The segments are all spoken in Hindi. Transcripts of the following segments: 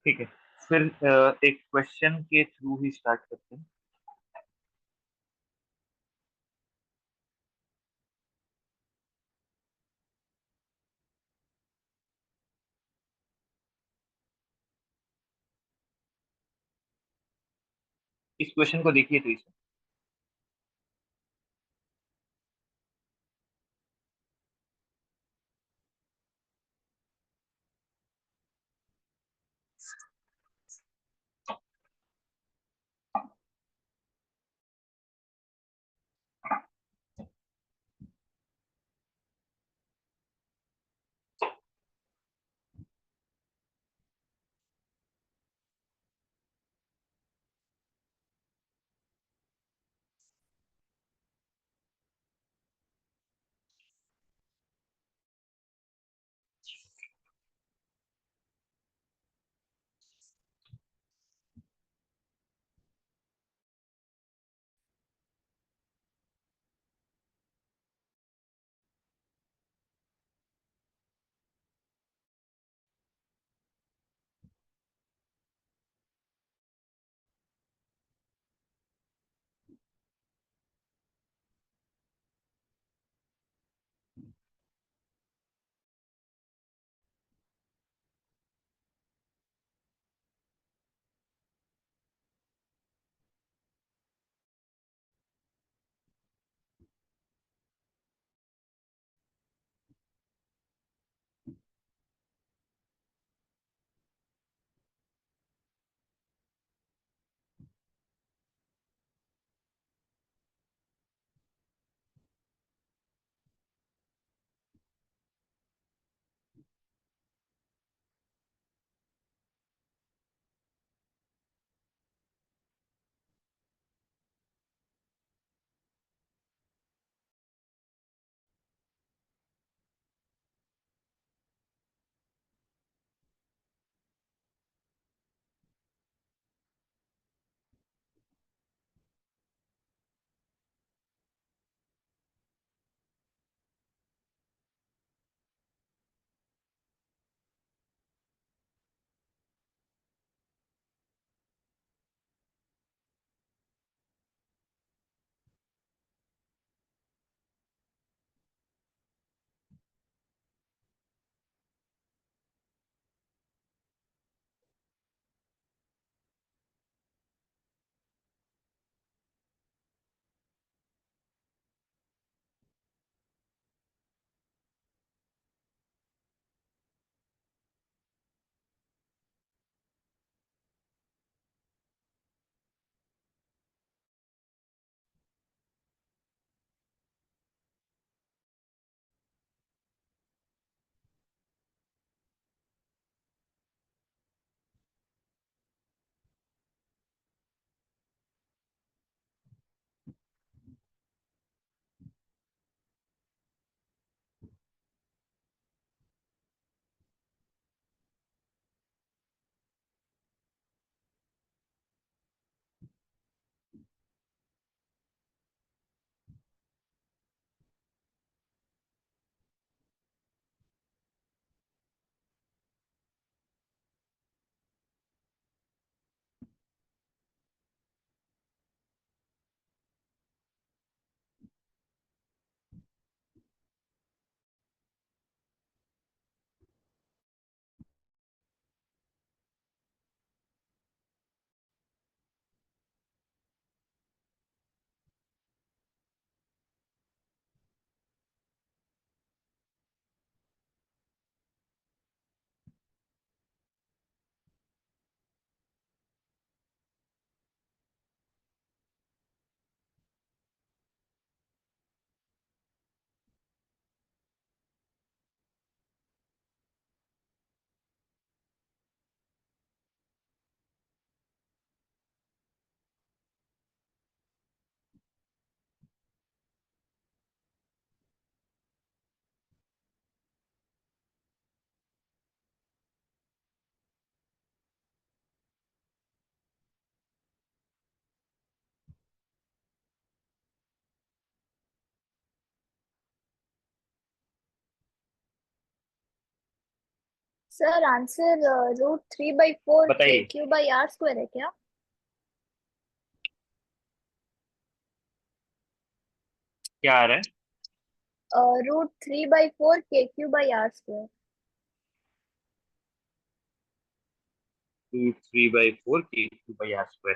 ठीक है। फिर एक क्वेश्चन के थ्रू ही स्टार्ट करते हैं। इस क्वेश्चन को देखिए तो इसे। सर आंसर √3/4 बताइए KQ/R² है क्या? क्या आ रहा है। √3/4 KQ/R²। 2 3/4 K2/R²।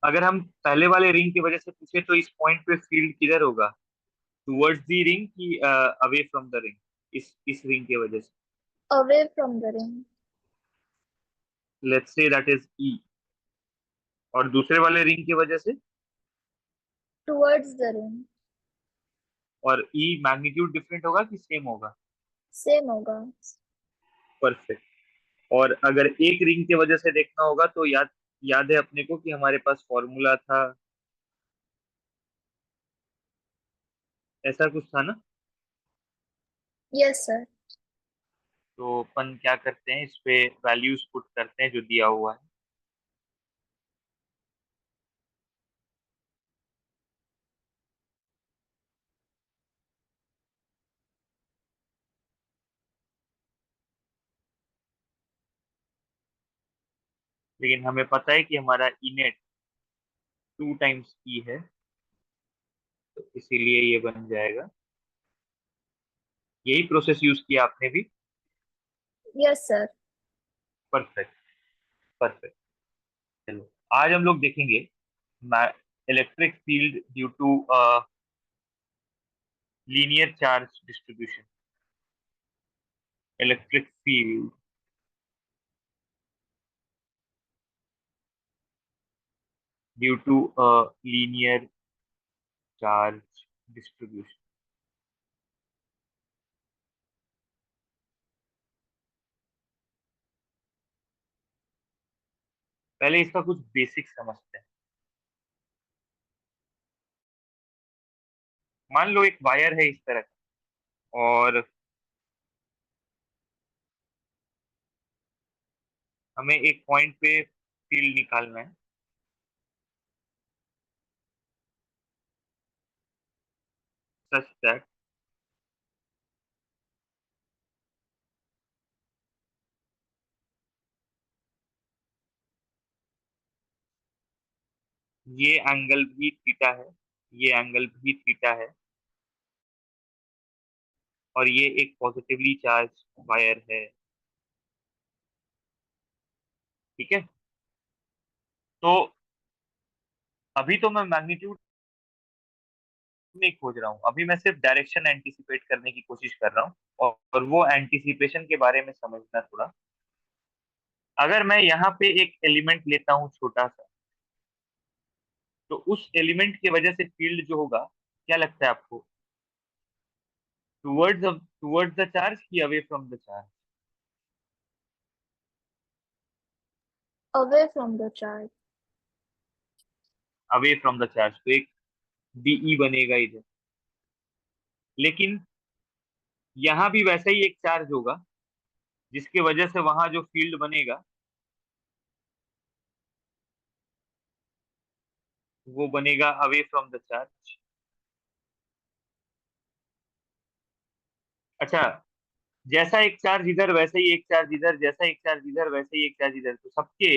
अगर हम पहले वाले रिंग की वजह से पूछे तो इस पॉइंट पे फील्ड किधर होगा, टुवर्ड्स द रिंग की अवे फ्रॉम द रिंग, इस रिंग की वजह से। Away from the ring. Let's say that is E. और दूसरे वाले रिंग की वजह से, टुवर्ड्स द रिंग। और ई मैग्नीट्यूड डिफरेंट होगा कि सेम होगा। सेम होगा। परफेक्ट। और अगर एक रिंग की वजह से देखना होगा तो याद याद है अपने को कि हमारे पास फॉर्मूला था, ऐसा कुछ था ना। Yes sir. तो अपन क्या करते हैं, इस पे वैल्यूज पुट करते हैं जो दिया हुआ है। लेकिन हमें पता है कि हमारा ई नेट 2 टाइम्स ई है, तो इसीलिए ये बन जाएगा। यही प्रोसेस यूज किया आपने भी। Yes sir. परफेक्ट। परफेक्ट। चलो आज हम लोग देखेंगे electric field due to linear charge distribution. Electric field due to linear charge distribution. पहले इसका कुछ बेसिक समझते हैं। मान लो एक वायर है इस तरह का, और हमें एक पॉइंट पे फील्ड निकालना है, सच दैट ये एंगल भी थीटा है, ये एंगल भी थीटा है, और ये एक पॉजिटिवली चार्ज वायर है। ठीक है। तो अभी तो मैं मैग्नीट्यूड नहीं खोज रहा हूँ, अभी मैं सिर्फ डायरेक्शन एंटिसिपेट करने की कोशिश कर रहा हूँ, और वो एंटिसिपेशन के बारे में समझना थोड़ा। अगर मैं यहाँ पे एक एलिमेंट लेता हूँ छोटा सा, तो उस एलिमेंट की वजह से फील्ड जो होगा, क्या लगता है आपको, टुवर्ड्स द चार्ज की away from the charge? Away from the charge. Away from the charge, तो एक डीई बनेगा इधर। लेकिन यहाँ भी वैसा ही एक चार्ज होगा, जिसकी वजह से वहां जो फील्ड बनेगा वो बनेगा अवे फ्रॉम द चार्ज। अच्छा, जैसा एक चार्ज इधर वैसे ही एक चार्ज इधर, जैसा एक चार्ज इधर वैसे ही एक चार्ज इधर, तो सबके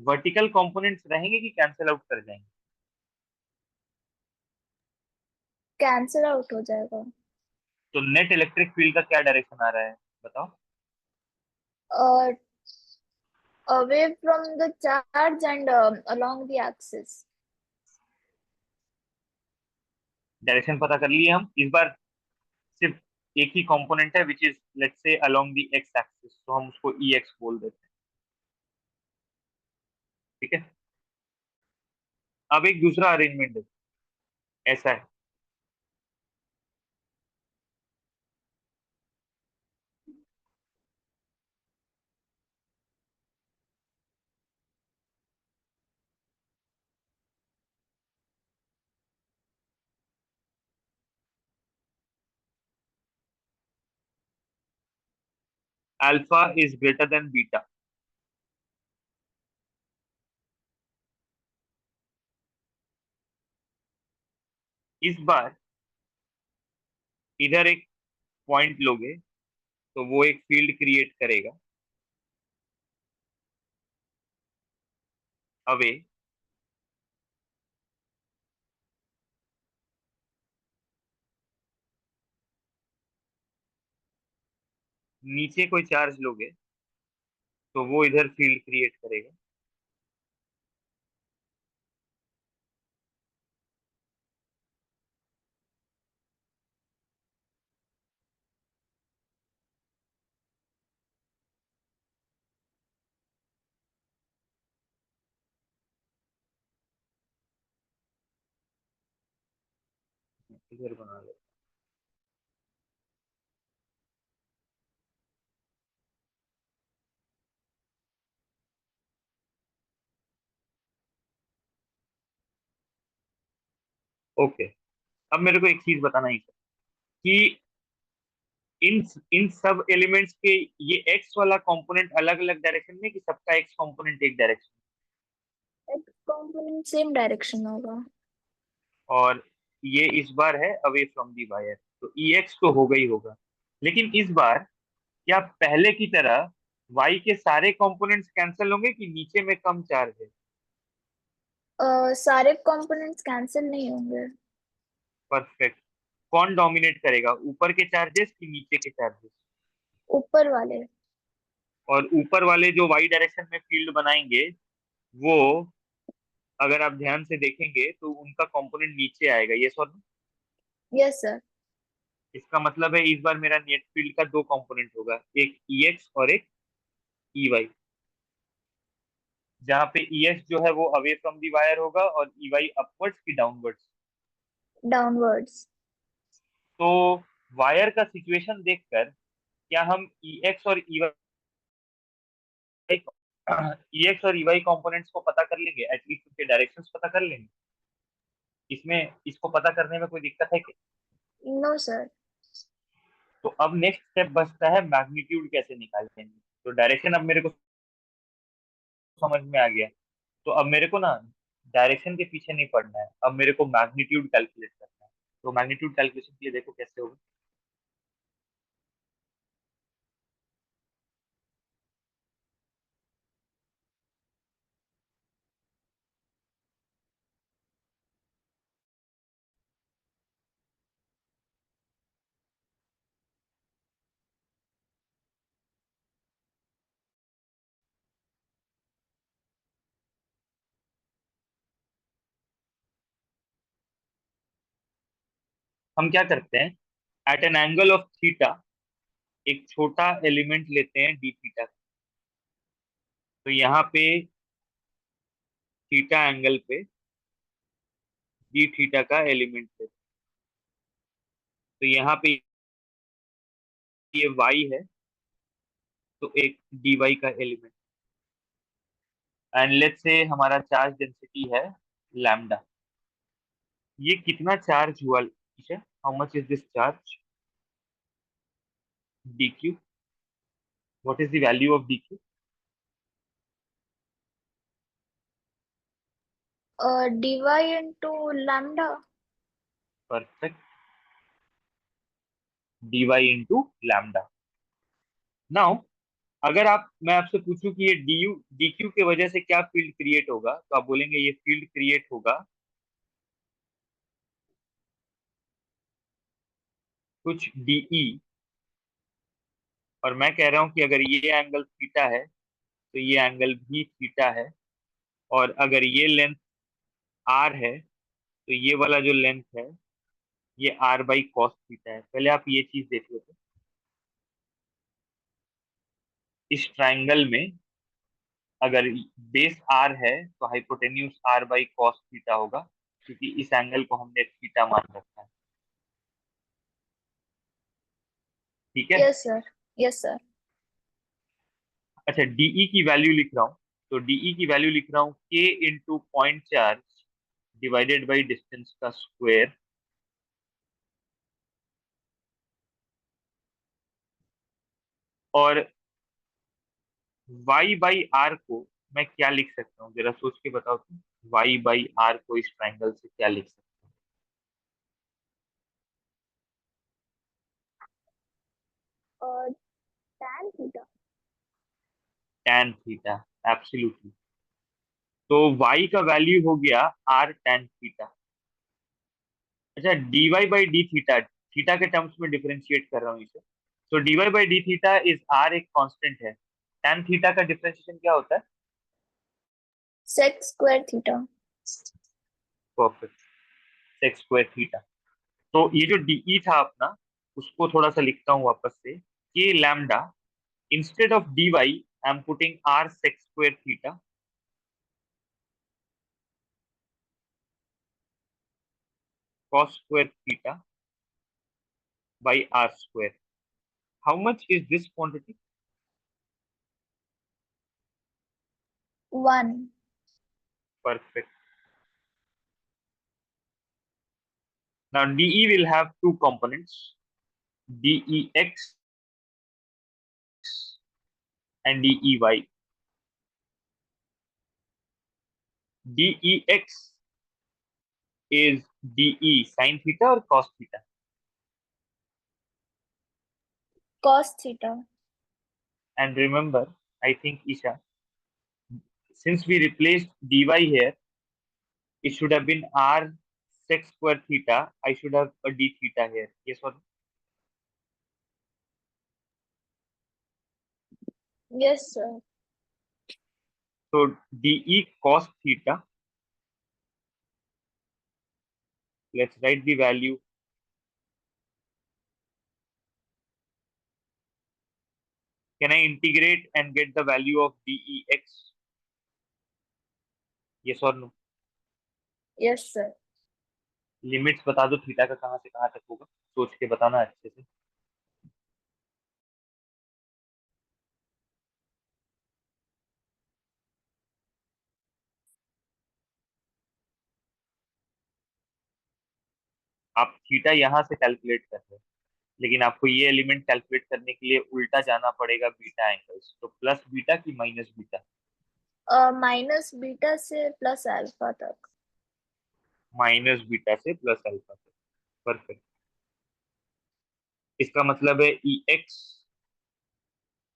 वर्टिकल कंपोनेंट्स रहेंगे कि कैंसिल आउट कर जाएंगे? कैंसिल आउट हो जाएगा। तो नेट इलेक्ट्रिक फील्ड का क्या डायरेक्शन आ रहा है, बताओ। और away from the charge and along the axis. Direction पता कर लिए हम इस बार। सिर्फ एक ही कंपोनेंट है which is let's say along the x axis, तो हम उसको ई एक्स बोल देते हैं। ठीक है। अब एक दूसरा अरेंजमेंट है, ऐसा है। Alpha is greater than beta. इस बार इधर एक पॉइंट लोगे, तो वो एक फील्ड क्रिएट करेगा अवे। नीचे कोई चार्ज लोगे तो वो इधर फील्ड क्रिएट करेगा। इधर बना लो। ओके, अब मेरे को एक चीज बताना ही कि इन इन सब एलिमेंट्स के ये एक्स वाला कंपोनेंट अलग अलग डायरेक्शन में कि सबका एक्स कंपोनेंट एक डायरेक्शन। एक कंपोनेंट सेम डायरेक्शन होगा। और ये इस बार है अवे फ्रॉम दी वायर, तो ई एक्स तो होगा ही होगा। लेकिन इस बार क्या पहले की तरह वाई के सारे कंपोनेंट्स कैंसिल होंगे कि नीचे में कम चार्ज है? सारे कंपोनेंट्स कैंसिल नहीं होंगे। परफेक्ट। कौन डोमिनेट करेगा, ऊपर के चार्जेस कि नीचे के चार्जेस? ऊपर वाले। और ऊपर वाले जो वाई डायरेक्शन में फील्ड बनाएंगे वो, अगर आप ध्यान से देखेंगे तो उनका कंपोनेंट नीचे आएगा, ये सर। Yes sir. इसका मतलब है इस बार मेरा नेट फील्ड का दो कंपोनेंट होगा, एक ई एक्स और एक ई वाई। जहाँ पे ई एक्स जो है वो अवे फ्रॉम दी वायर होगा और ई वाई अपवर्ड्स की डाउनवर्ड्स। डाउनवर्ड्स। तो वायर का सिचुएशन देखकर क्या हम ई एक्स और ई वाई ई एक्स और ई वाई कंपोनेंट्स को पता कर लेंगे, एटलीस्ट उनके डायरेक्शंस पता कर लेंगे? इसमें इसको पता करने में कोई दिक्कत है क्या? No sir. तो अब नेक्स्ट स्टेप बचता है मैग्नीट्यूड कैसे निकालेंगे। तो डायरेक्शन अब मेरे को समझ में आ गया। तो अब मेरे को ना डायरेक्शन के पीछे नहीं पड़ना है, अब मेरे को मैग्नीट्यूड कैलकुलेट करना है। तो मैग्नीट्यूड कैलकुलेशन के लिए देखो कैसे होगा। हम क्या करते हैं, at an angle of theta एक छोटा एलिमेंट लेते हैं डी थीटा। तो यहाँ पे थीटा एंगल पे डी थीटा का एलिमेंट है। तो यहाँ पे ये वाई है, तो एक डी वाई का एलिमेंट। एंड लेट्स से हमारा चार्ज डेंसिटी है लैम्डा। ये कितना चार्ज हुआ teacher, how much is this charge? D q. What is the value of d q? dy into lambda। Perfect, d y into lambda. Now अगर आप, मैं आपसे पूछूं कि ये डी यू डी क्यू की वजह से क्या फील्ड क्रिएट होगा, तो आप बोलेंगे ये फील्ड क्रिएट होगा कुछ डीई। और मैं कह रहा हूं कि अगर ये एंगल थीटा है तो ये एंगल भी थीटा है। और अगर ये लेंथ आर है तो ये वाला जो लेंथ है ये आर बाई कॉस थीटा है। पहले आप ये चीज देख लो। इस ट्राइंगल में अगर बेस आर है तो hypotenuse r by cos theta होगा, क्योंकि इस एंगल को हमने थीटा मान रखा है। ठीक है। Yes sir. Yes sir. अच्छा, डीई की वैल्यू लिख रहा हूँ। तो डीई की वैल्यू लिख रहा हूँ के into point charge divided by distance का स्क्वायर। और वाई बाई आर को मैं क्या लिख सकता हूँ, जरा सोच के बताओ तुम। वाई बाई आर को इस ट्राइंगल से क्या लिख सकता और tan theta. tan theta, absolutely. तो y का वैल्यू हो गया r tan थीटा। अच्छा, dy by D theta, theta के टर्म्स में डिफरेंशिएट कर रहा हूँ इसे। तो dy by D theta is r, एक कांस्टेंट है। tan थीटा का डिफरेंशिएशन क्या होता है? Sec square theta. Perfect, sec square theta. तो ये जो डी था अपना, उसको थोड़ा सा लिखता हूँ वापस से। के lambda, instead of dy I am putting r sec square theta, cos square theta by r square. How much is this quantity? 1. Perfect. Now dE will have two components, dEx and dEy. dEx is dE sin theta or cos theta? Cos theta. And remember, I think Isha, since we replaced dy here, it should have been r sec square theta. I should have a d theta here. Yes or no? Yes, sir. So dE cos theta. Let's write the value. Can I integrate and get the value of dEx? Yes or no? Yes, sir. Limits बता दो, थीटा का कहाँ से कहाँ तक होगा, सोच के बताना अच्छे से। आप थीटा यहाँ से कैलकुलेट कर रहे हो, लेकिन आपको ये एलिमेंट कैलकुलेट करने के लिए उल्टा जाना पड़ेगा बीटा एंगल्स। तो प्लस बीटा की माइनस बीटा? माइनस बीटा से प्लस अल्फा तक. माइनस बीटा से प्लस अल्फा तक। परफेक्ट। इसका मतलब है E x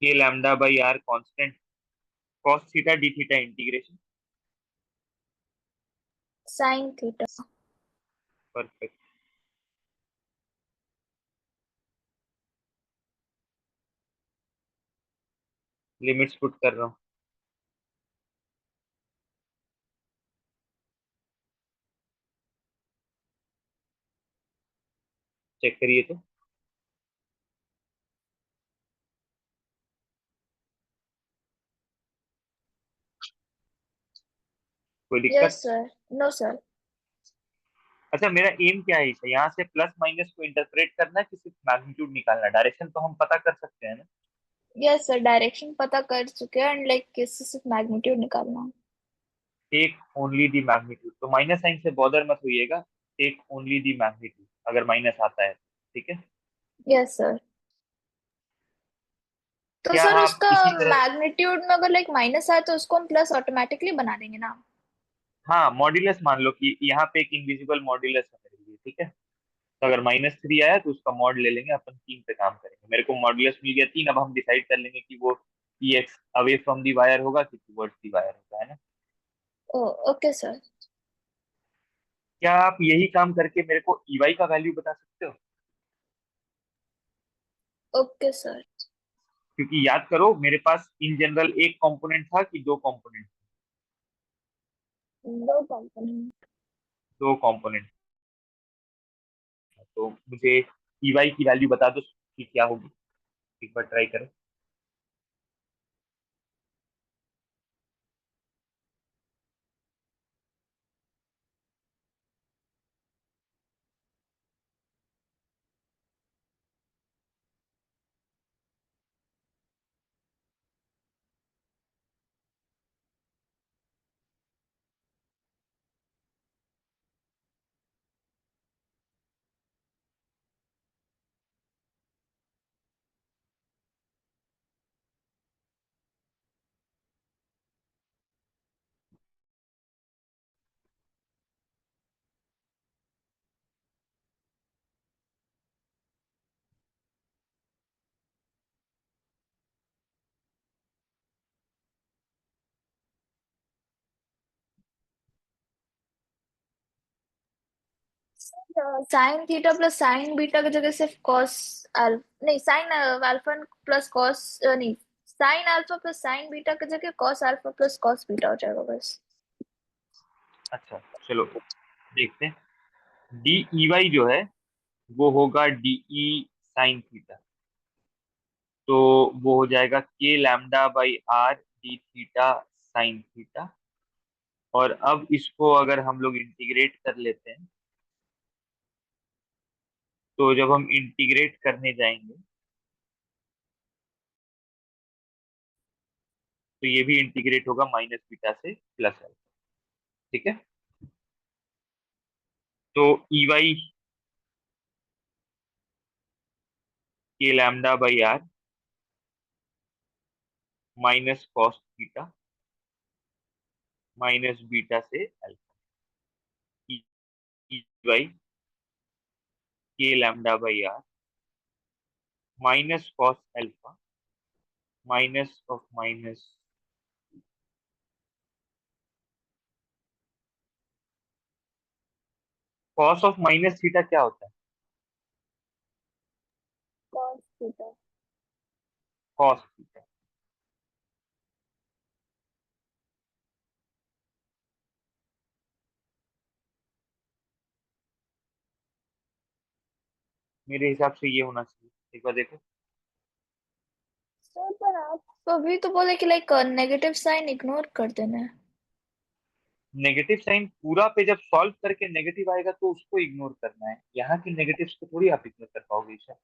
k lambda by r constant, cos theta d theta integration. Sin theta. Perfect. Limits put कर रहा हूँ, चेक करिए तो। कोई दिक्कत? Yes, sir. No, sir. अच्छा, मेरा एम क्या है इसे, यहाँ से प्लस माइनस को इंटरप्रेट करना है कि सिर्फ मैग्नीट्यूड निकालना? डायरेक्शन तो हम पता कर सकते हैं ना। Yes, sir. डायरेक्शन पता कर चुके हैं एंड लाइक किससे सिर्फ मैग्नीट्यूड निकालना. टेक ओनली दी मैग्नीट्यूड, तो माइनस साइन से बॉदर मत होइएगा। टेक ओनली दी मैग्नीट्यूड, अगर माइनस आता है, ठीक है। Yes sir. तो क्या सर आप उसका इसी तरह? मैग्नीट्यूड में अगर लाइक माइनस आए तो उसको हम प्लस ऑटोमेटिकली बना देंगे ना. हाँ, मॉड्यूलस मान लो कि यहाँ पे एक इनविजिबल मॉड्यूलस है मेरे लिए, ठीक है। तो अगर -3 आया तो उसका मॉड ले लेंगे अपन, 3 पे काम करेंगे। मेरे को मॉड्यूलस मिल गया 3, अब हम डिसाइड कर लेंगे कि वो E x away from the wire होगा कि टुवर्ड्स दी वायर होगा, है ना। Oh okay sir. क्या आप यही काम करके मेरे को ईवाई का वैल्यू बता सकते हो? Okay sir. क्योंकि याद करो, मेरे पास इन जनरल एक कंपोनेंट था कि दो कंपोनेंट? दो कंपोनेंट. दो कंपोनेंट। तो मुझे ईवाई की वैल्यू बता दो कि क्या होगी, एक बार ट्राई करें। Sine theta plus sine beta की जगह सिर्फ कॉस नहीं, साइन अल्फा प्लस कॉस नहीं, sine alpha plus sine beta की जगह cos alpha plus cos beta हो जाएगा बस। अच्छा, चलो देखते हैं। डी ई वाई जो है वो होगा डी ई साइन थीटा। तो वो हो जाएगा के lambda by R D theta sine theta. और अब इसको अगर हम लोग इंटीग्रेट कर लेते हैं, तो जब हम इंटीग्रेट करने जाएंगे तो ये भी इंटीग्रेट होगा माइनस बीटा से प्लस अल्फा। ठीक है। तो E y k lambda by r minus cos theta minus beta से alpha. E y k lambda by r minus cos alpha minus of minus. Cos of minus theta क्या होता है? Cos theta. Cos theta. मेरे हिसाब से ये होना चाहिए, एक बार देखो। सर पर आप अभी तो बोले कि लाइक नेगेटिव साइन इग्नोर कर देना है। नेगेटिव साइन पूरा पे जब सॉल्व करके नेगेटिव आएगा तो उसको इग्नोर करना है, यहाँ की नेगेटिव्स को थोड़ी आप इग्नोर कर पाओगे सर।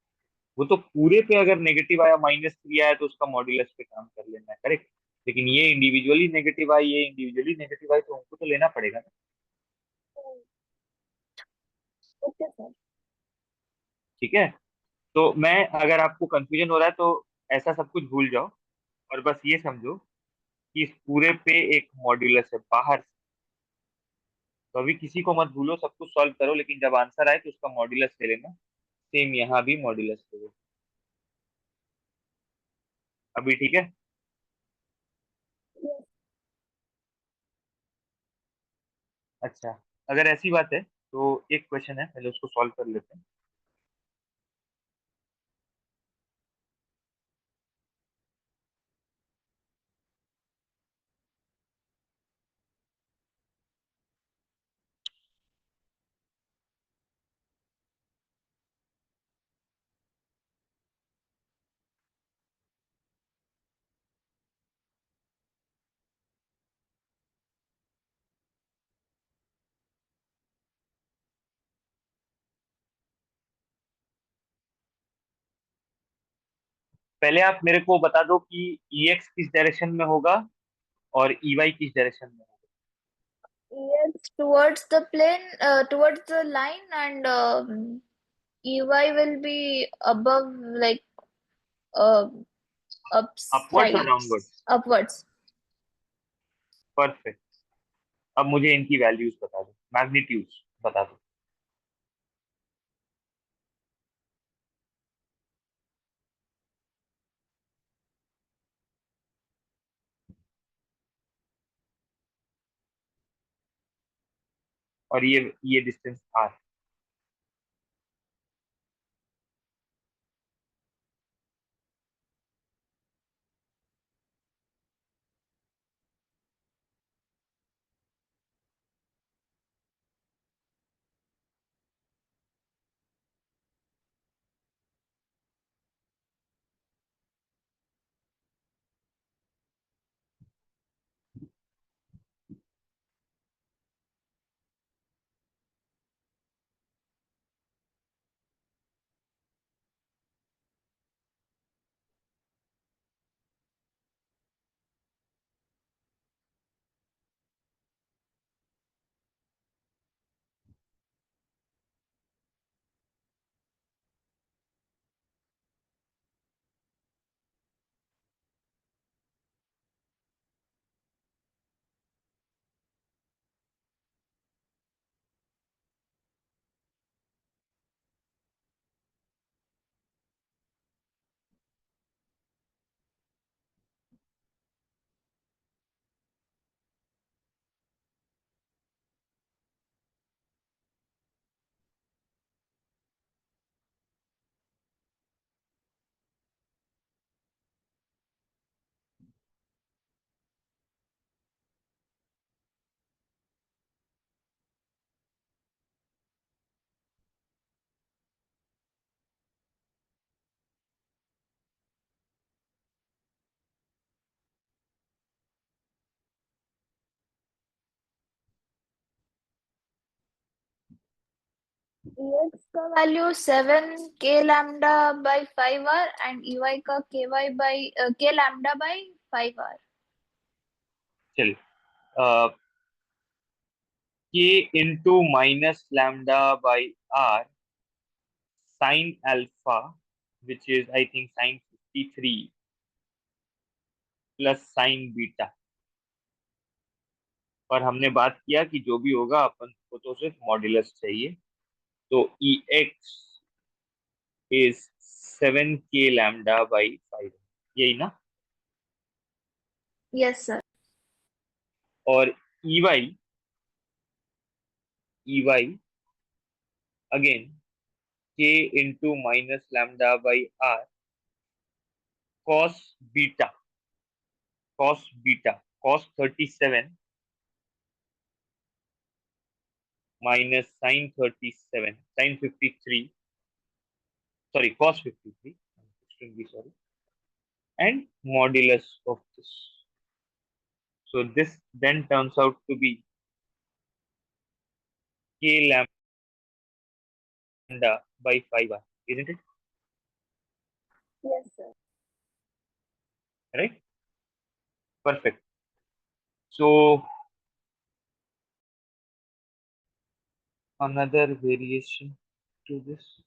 वो तो पूरे पे अगर नेगेटिव आया -3 आया तो उसका मॉड्यूलस पे काम कर लेना है, करेक्ट। लेकिन ये इंडिविजुअली नेगेटिव आई, ये इंडिविजुअली नेगेटिव आई, तो हमको तो लेना पड़ेगा ना। Okay sir. ठीक है। तो मैं, अगर आपको कंफ्यूजन हो रहा है तो ऐसा सब कुछ भूल जाओ और बस ये समझो कि इस पूरे पे एक मॉड्यूलस है बाहर से। तो अभी किसी को मत भूलो, सब कुछ सॉल्व करो, लेकिन जब आंसर आए तो उसका मॉड्यूलस ले लेना। सेम यहाँ भी मॉड्यूलस ले लो। अभी ठीक है। अच्छा, अगर ऐसी बात है तो एक क्वेश्चन है, पहले उसको सॉल्व कर लेते हैं। पहले आप मेरे को बता दो कि ई एक्स किस डायरेक्शन में होगा और ई वाई किस डायरेक्शन में होगा। Yes, towards the plane, towards the line, and EY will be above, like uh, upwards और upsides, डाउनवर्ड्स? upwards. परफेक्ट। अब मुझे इनकी वैल्यूज बता दो, मैग्नीट्यूड्स बता दो। और ये डिस्टेंस आर। EX का value 7 k λ/5r and EY का k λ/5r. चलिए, k into minus lambda by r sine alpha which is I think sine 53 plus sine beta. और हमने बात किया कि जो भी होगा अपन को तो सिर्फ मॉड्यूलस चाहिए। तो ई एक्स इज 7 k λ/5, यही ना। Yes sir. और E Y again k into minus lambda cos beta, cos 37 minus sine 37 sine 53, sorry cos 53, extremely sorry, and modulus of this. So this then turns out to be k lambda by 5r, isn't it? Yes sir. Right? Perfect. So another variation to this.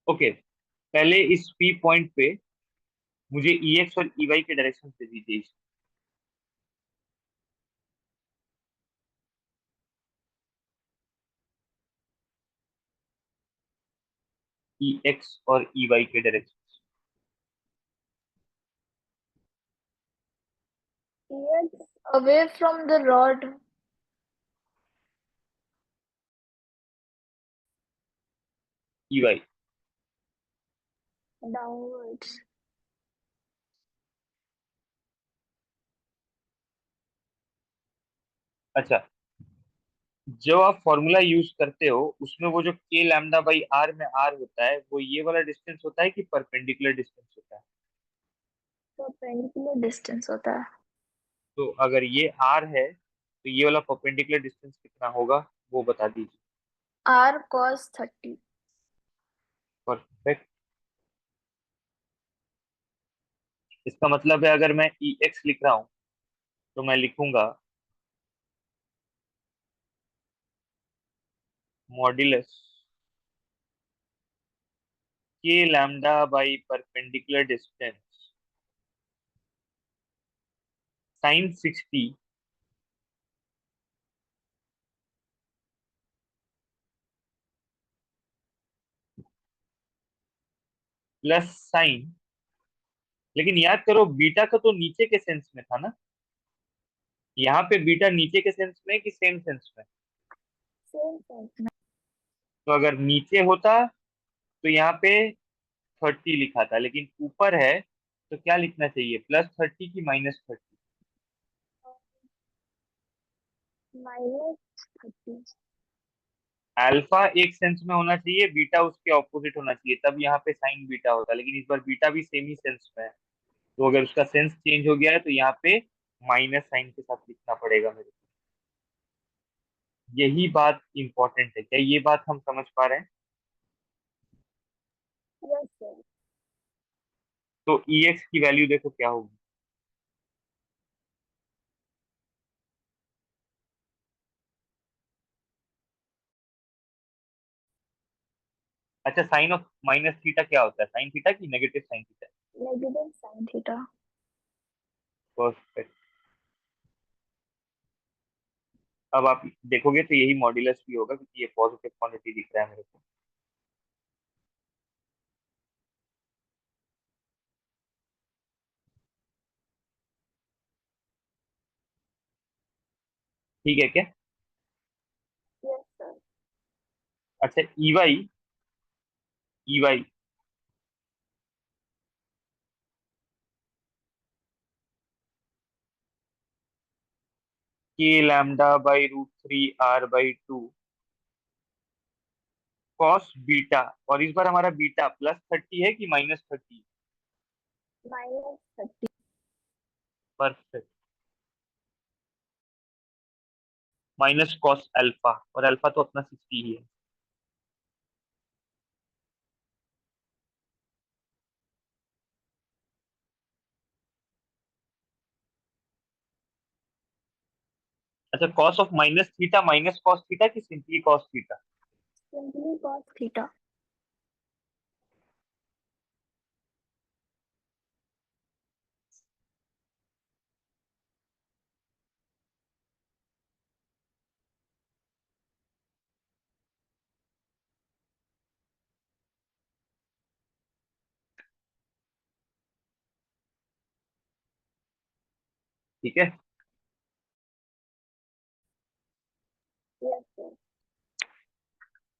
Okay, पहले इस पी पॉइंट पे मुझे ई एक्स और ई वाई के डायरेक्शन दे दीजिए। ई एक्स और ई वाई के direction. EX away from the rod. E y, Downwards. अच्छा, जो आप फॉर्मूला यूज करते हो उसमें वो जो के लैम्डा बाई आर में आर होता है वो ये वाला डिस्टेंस होता है कि परपेंडिकुलर डिस्टेंस होता है? परपेंडिकुलर डिस्टेंस होता है. तो अगर ये आर है तो ये वाला परपेंडिकुलर डिस्टेंस कितना होगा वो बता दीजिए। R cos 30. परफेक्ट। इसका मतलब है अगर मैं ई एक्स लिख रहा हूँ तो मैं लिखूंगा modulus k lambda by perpendicular distance sine 60 plus sine, लेकिन याद करो बीटा का तो नीचे के सेंस में था ना, यहाँ पे बीटा नीचे के सेंस में कि सेम सेंस में? Same sense. तो अगर नीचे होता तो यहाँ पे 30 लिखा था, लेकिन ऊपर है तो क्या लिखना चाहिए, +30 की -30? -30. अल्फा एक सेंस में होना चाहिए, बीटा उसके ऑपोजिट होना चाहिए, तब यहाँ पे साइन बीटा होता, लेकिन इस बार बीटा भी सेम ही सेंस में है। तो अगर उसका सेंस चेंज हो गया है तो यहाँ पे माइनस साइन के साथ लिखना पड़ेगा मेरे को। यही बात इंपॉर्टेंट है, क्या ये बात हम समझ पा रहे हैं? Yes sir. तो ई एक्स की वैल्यू देखो क्या होगी। अच्छा, साइन ऑफ माइनस थीटा क्या होता है, साइन थीटा की negative sine theta? Negative sine theta. Perfect. अब आप देखोगे तो यही मॉड्यूलस भी होगा, क्योंकि ये पॉजिटिव क्वांटिटी दिख रहा है मेरे को। ठीक है क्या? Yes sir. अच्छा, E y, E y k lambda by root three r by two cos beta, और इस बार हमारा बीटा +30 है कि -30? -30। परफेक्ट। माइनस कॉस अल्फा, और अल्फा तो अपना 60 ही है। अच्छा, cos of minus theta minus cos theta कि simply cos theta? Simply cos theta. ठीक है। Yes sir.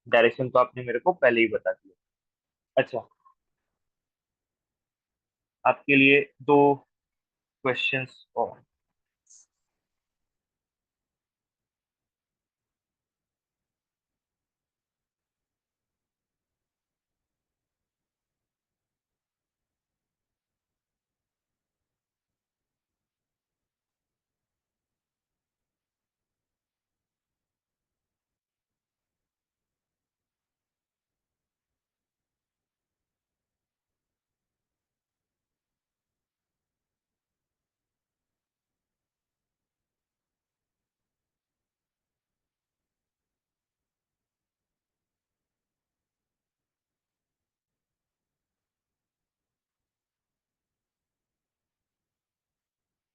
डायरेक्शन तो आपने मेरे को पहले ही बता दिया। अच्छा, आपके लिए दो क्वेश्चंस और।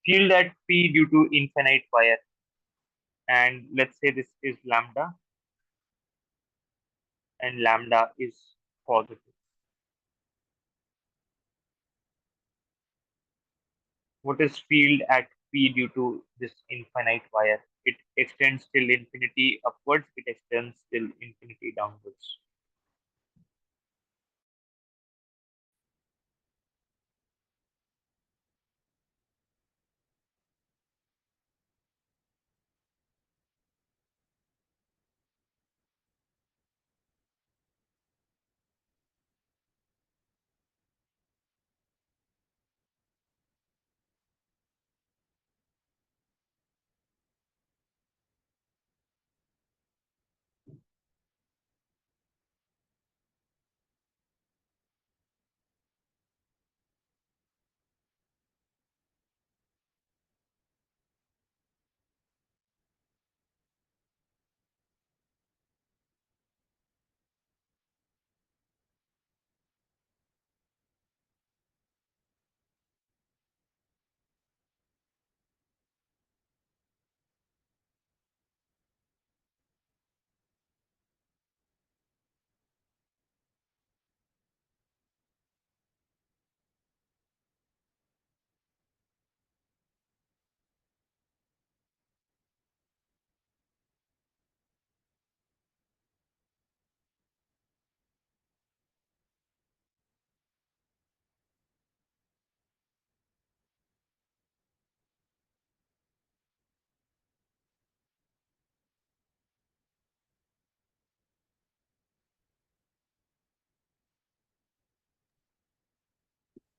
Field at P due to infinite wire, and let's say this is lambda, and lambda is positive. What is field at P due to this infinite wire? It extends till infinity upwards, it extends till infinity downwards.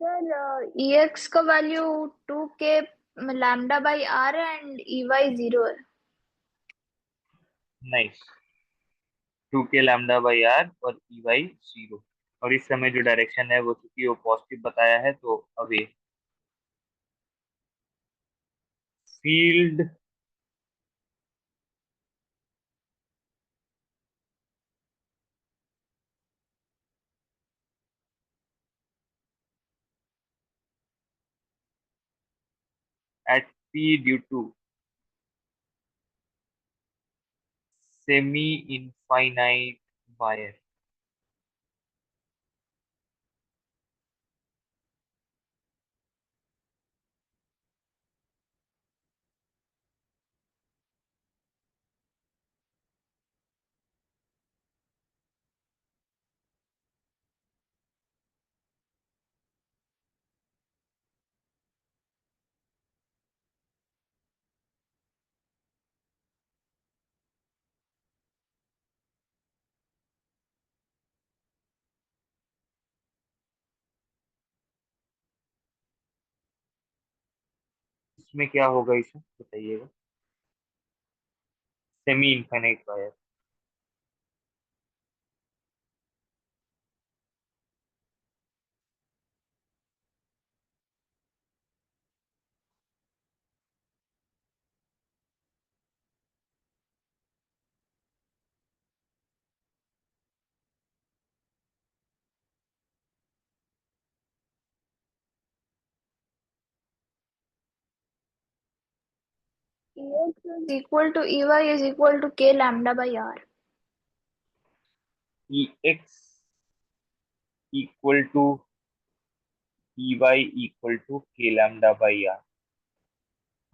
Sir EX का value 2k lambda by r है एंड EY 0 है। Nice. 2k lambda by are और ई वाई 0। और इस समय जो डायरेक्शन है वो, चूंकि वो पॉजिटिव बताया है, तो away. Field at P due to semi infinite wire. इसमें क्या होगा, इसे बताइएगा। Semi infinite wire. Ex is equal to Ey is equal to k lambda by r. E x equal to E y equal to k lambda by r.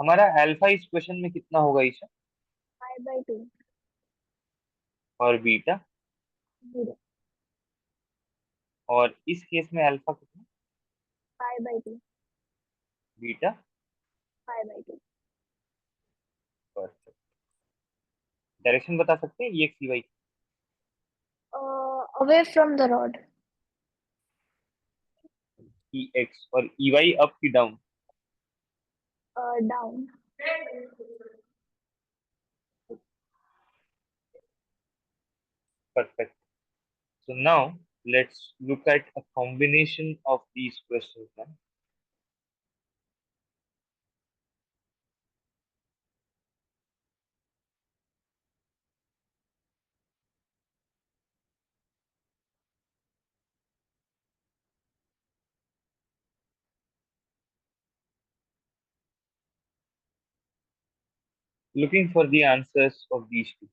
हमारा अल्फा इस क्वेश्चन में कितना होगा इसे? Pi by 2. और बीटा? 0. और इस केस में अल्फा कितना? Pi by 2. Beta? Pi by 2. Perfect. Direction बता सकते हैं E x E Y? Away from the rod. E x और ई वाई अप की down? Down. Perfect. So now let's look at a combination of these questions then. Looking for the answers of these two.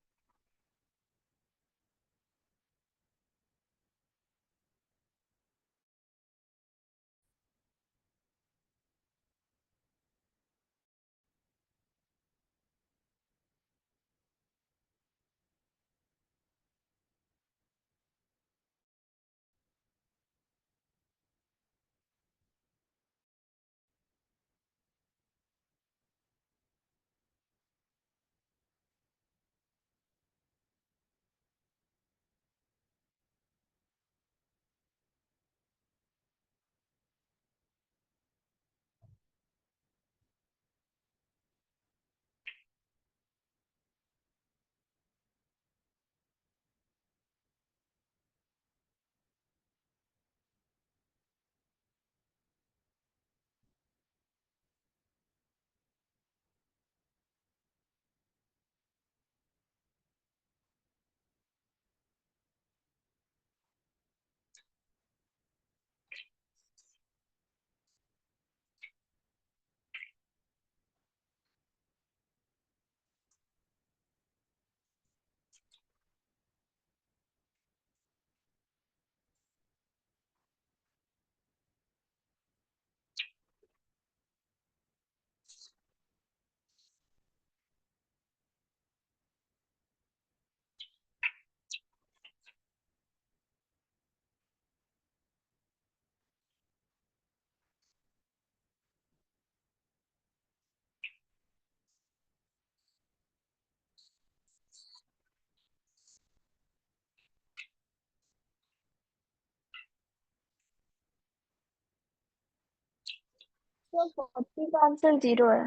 So 40 का आंसर 0 है.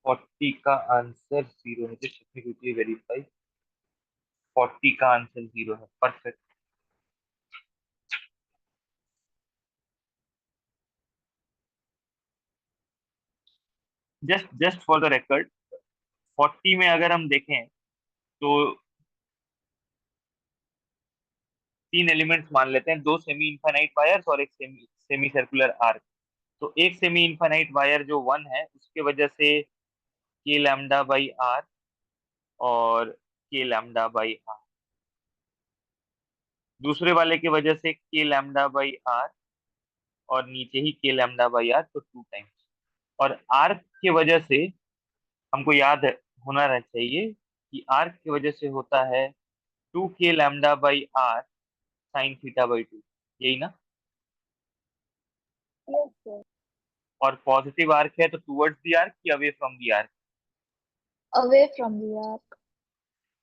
40 का आंसर 0 है। जस्ट चेक कीजिए, वेरीफाई। 40 का आंसर 0 है। Perfect. Just just for the record, 40 में अगर हम देखें तो तीन एलिमेंट्स मान लेते हैं, दो सेमी इनफाइनाइट वायर्स और एक सेमी सेमी सर्कुलर आर्क। तो एक सेमी इनफाइनाइट वायर जो 1 है, उसके वजह से के लैम्डा बाई आर, और के लैम्डा बाई आर। दूसरे वाले की वजह से के लैम्डा बाई आर, और नीचे ही के लैम्डा बाई आर, तो 2 टाइम्स। और आर की वजह से हमको याद होना रहना चाहिए कि आर की वजह से होता है 2 k lambda by r sine theta by 2, यही ना। Yes sir. और पॉजिटिव आर्क है तो टूवर्ड्स दी आर्क या away from the arc. Away from the arc.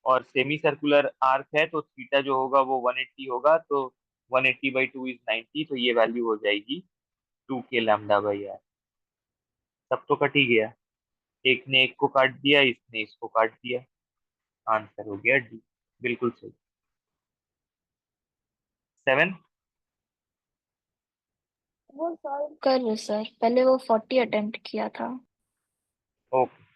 और सेमी सर्कुलर आर्क है तो थीटा जो होगा वो 180 होगा, तो 180/2 इज 90, तो ये वैल्यू हो जाएगी 2 के लैम्डा बाई आर। सब तो कट ही गया, एक ने एक को काट दिया, इसने इसको काट दिया, आंसर हो गया डी। बिल्कुल सही। 7। वो सॉल्व कर लो सर, पहले वो 40 अटेम्प्ट किया था। ओके।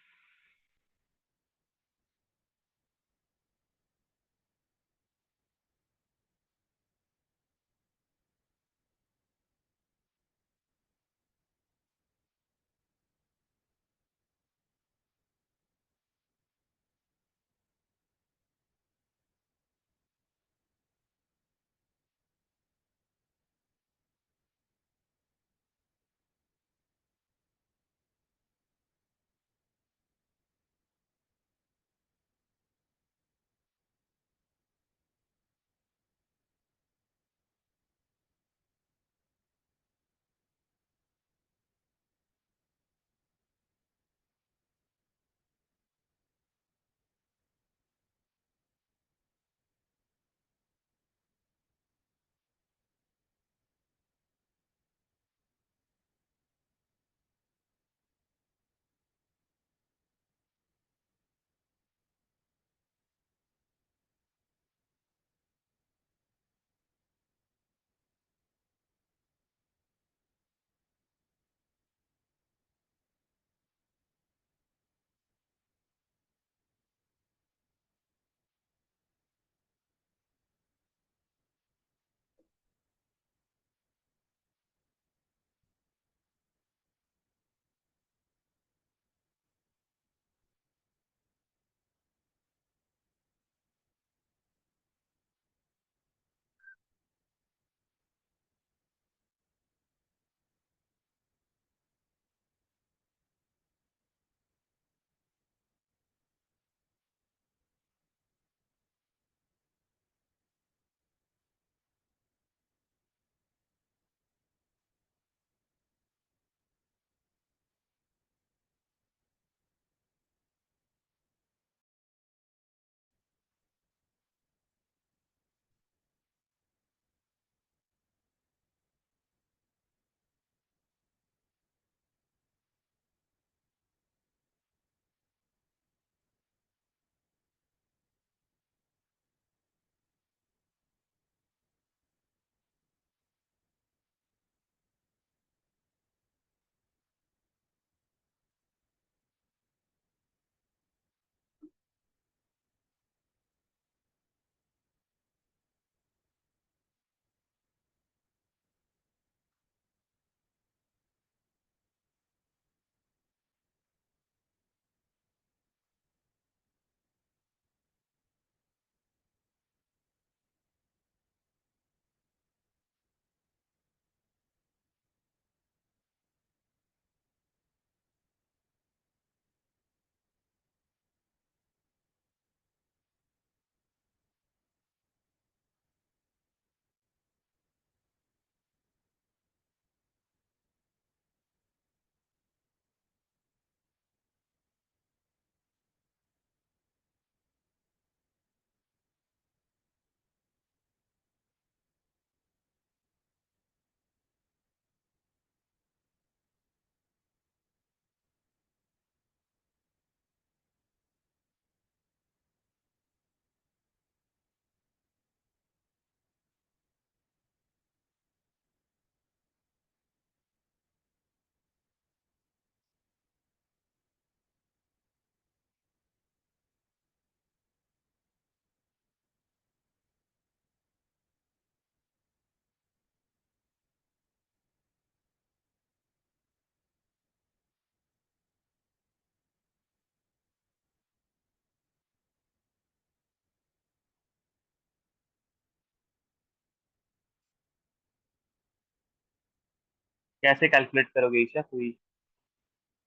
कैसे कैलकुलेट करोगे ईशा, कोई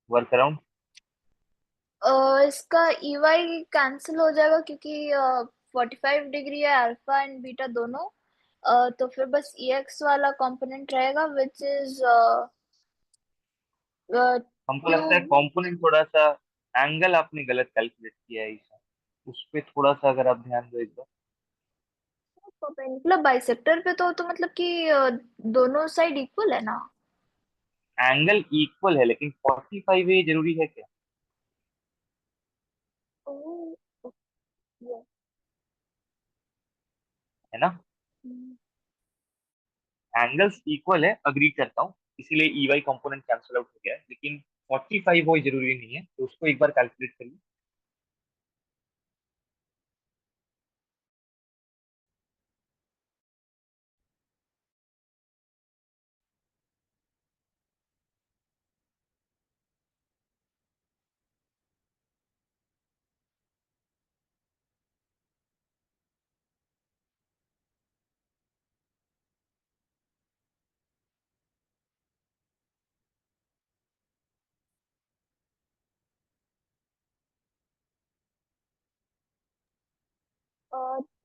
वर्क अराउंड? इसका EY कैंसिल हो जाएगा क्योंकि 45 डिग्री है अल्फा एंड बीटा दोनों। तो फिर बस EX वाला कंपोनेंट रहेगा विच इज हमको लगता है क्यूब। कंपोनेंट थोड़ा सा, एंगल आपने गलत कैलकुलेट किया है ईशा, उस पे थोड़ा सा अगर आप ध्यान दो एक बार। परपेंडिकुलर बाइसेक्टर पे तो मतलब कि दोनों साइड इक्वल है ना। एंगल इक्वल है लेकिन 45 है, ये जरूरी है क्या? ओह, ओके। है ना? एंगल्स इक्वल है, अग्री करता हूँ, इसीलिए ईवाई कंपोनेंट कैंसिल आउट हो गया है, लेकिन 45 वो जरूरी नहीं है, तो उसको एक बार कैलकुलेट करिए।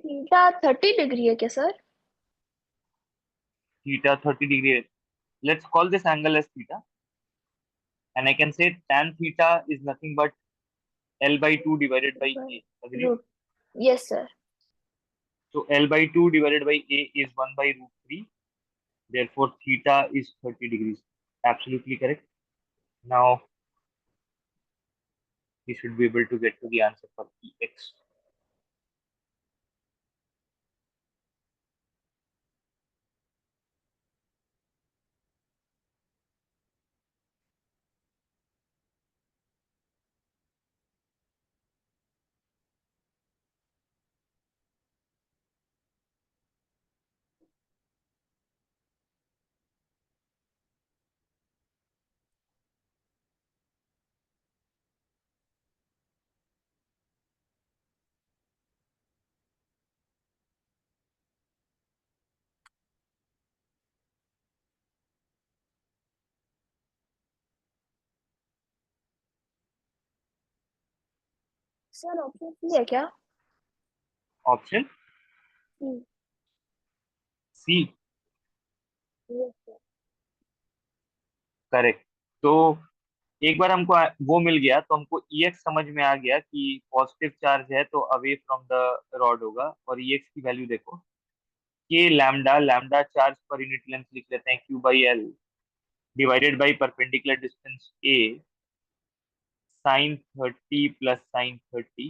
थीटा 30 डिग्री है क्या सर? थीटा 30 डिग्री है, let's call this angle as theta, and I can say tan theta is nothing but L by 2 divided by A. Agree? Root. Yes sir. So L by 2 divided by A is 1 by root 3. Therefore, theta is 30 degrees. Absolutely correct. Now, we should be able to get to the answer for EX. Sir option C है क्या? Option C. C. Yes sir. Correct. तो एक बार हमको वो मिल गया, तो हमको EX समझ में आ गया कि पॉजिटिव चार्ज है तो अवे फ्रॉम द रॉड होगा, और EX की वैल्यू देखो, k lambda, lambda charge per unit length लिख लेते हैं Q by L, divided by perpendicular distance A, sine 30 plus sine 30,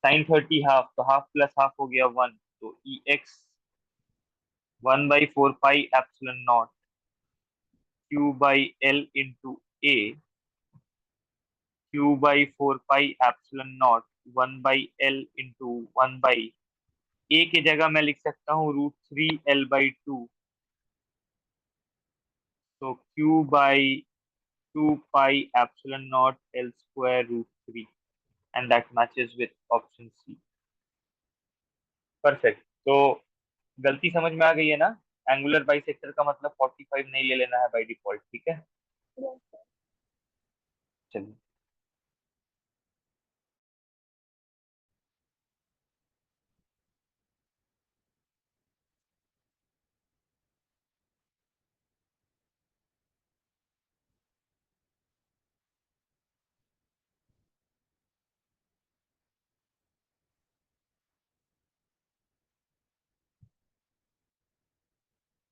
sine 30 half, तो हाफ प्लस हाफ हो गया 1, तो EX 1/4 pi epsilon naught Q by L into A, Q/4 pi epsilon naught 1/L into 1/A, की जगह मैं लिख सकता हूँ √3L/2, तो Q/2 pi epsilon naught L² √3, and that matches with option C. Perfect. तो गलती समझ में आ गई है ना? एंगुलर बाइसेक्टर का मतलब 45 नहीं ले लेना है बाय डिफॉल्ट, ठीक है? चलिए।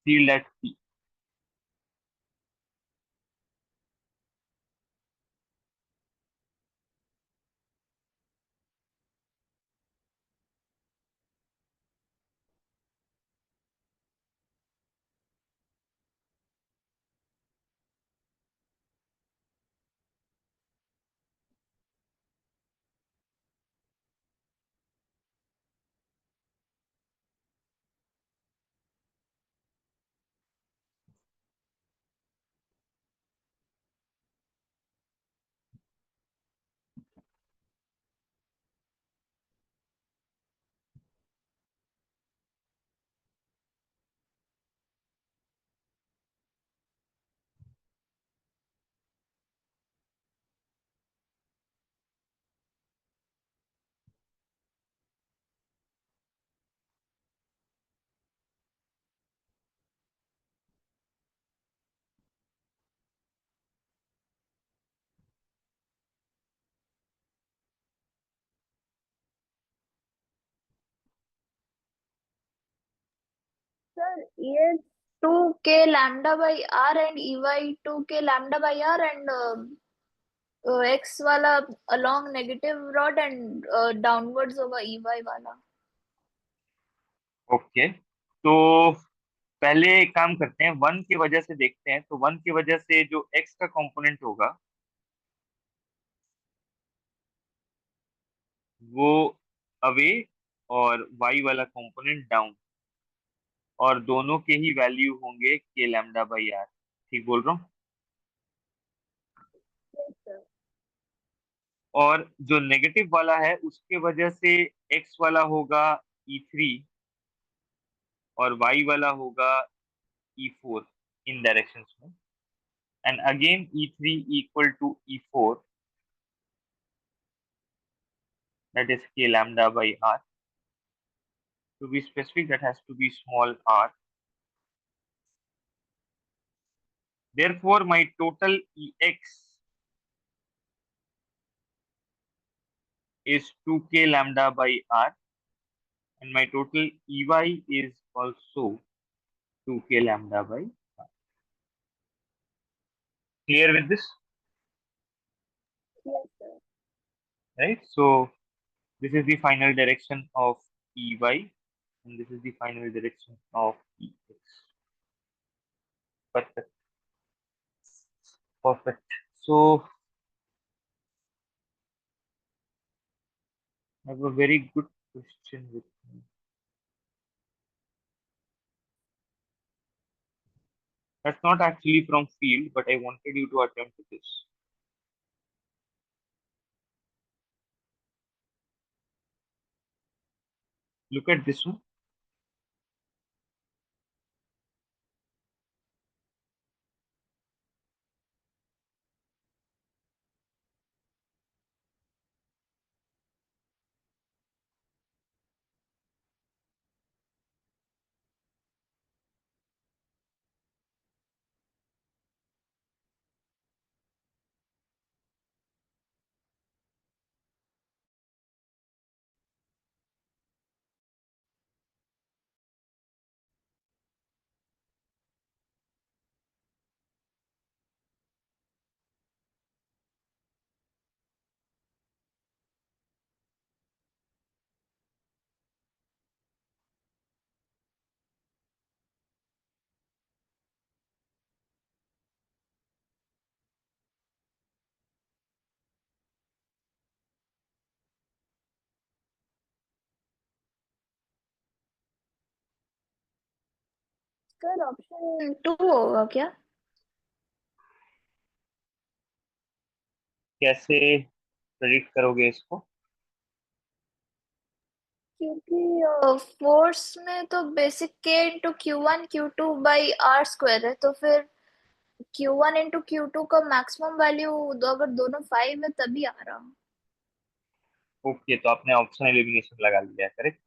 Field at P. सर ये 2k λ/r and EY 2k λ/r and x वाला along negative rod and downwards होगा EY वाला। ओके, तो पहले एक काम करते हैं, वन की वजह से देखते हैं। तो वन की वजह से जो एक्स का कंपोनेंट होगा वो अवे, और वाई वाला कंपोनेंट डाउन, और दोनों के ही वैल्यू होंगे k λ/r। ठीक बोल रहा हूँ? Yes sir. और जो नेगेटिव वाला है उसके वजह से एक्स वाला होगा E3, और वाई वाला होगा E4 इन डायरेक्शंस में। And again E3 equal to E4, that is k λ/r. To be specific, that has to be small r. Therefore, my total Ex is 2k λ/r, and my total Ey is also 2k λ/r. Clear with this, yes sir. right? So this is the final direction of Ey, and this is the final direction of Ex. Perfect. Perfect. So I have a very good question with me. That's not actually from field, but I wanted you to attempt this. Look at this one. Sir option 2 होगा क्या? कैसे प्रेडिक्ट करोगे इसको? क्योंकि फोर्स में तो बेसिक k × Q1 Q2/r² है, तो फिर Q1 × Q2 का मैक्सिमम वैल्यू अगर दोनों 5 है तभी आ रहा। ओके, तो आपने ऑप्शन एलिमिनेशन लगा लिया, करेक्ट?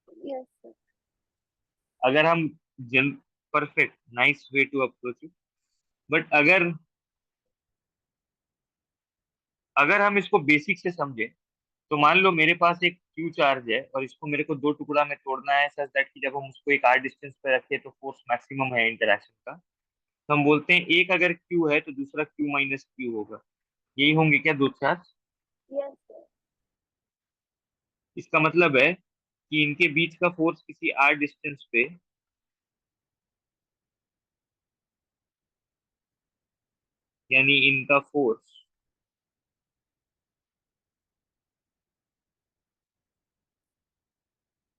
Yes sir. अगर हम जन perfect, nice way to approach it. But अगर अगर हम इसको बेसिक से समझे, तो मान लो मेरे पास एक क्यू चार्ज है और इसको मेरे को दो टुकड़ा में तोड़ना है, सच दैट कि जब हम उसको एक आर डिस्टेंस पे रखें तो फोर्स मैक्सिमम है इंटरेक्शन का। तो हम बोलते हैं एक अगर क्यू है तो दूसरा Q - Q होगा। यही होंगे क्या दो चार्ज? Yes sir. इसका मतलब है कि इनके बीच का फोर्स किसी आर डिस्टेंस पे, यानी इनका फोर्स,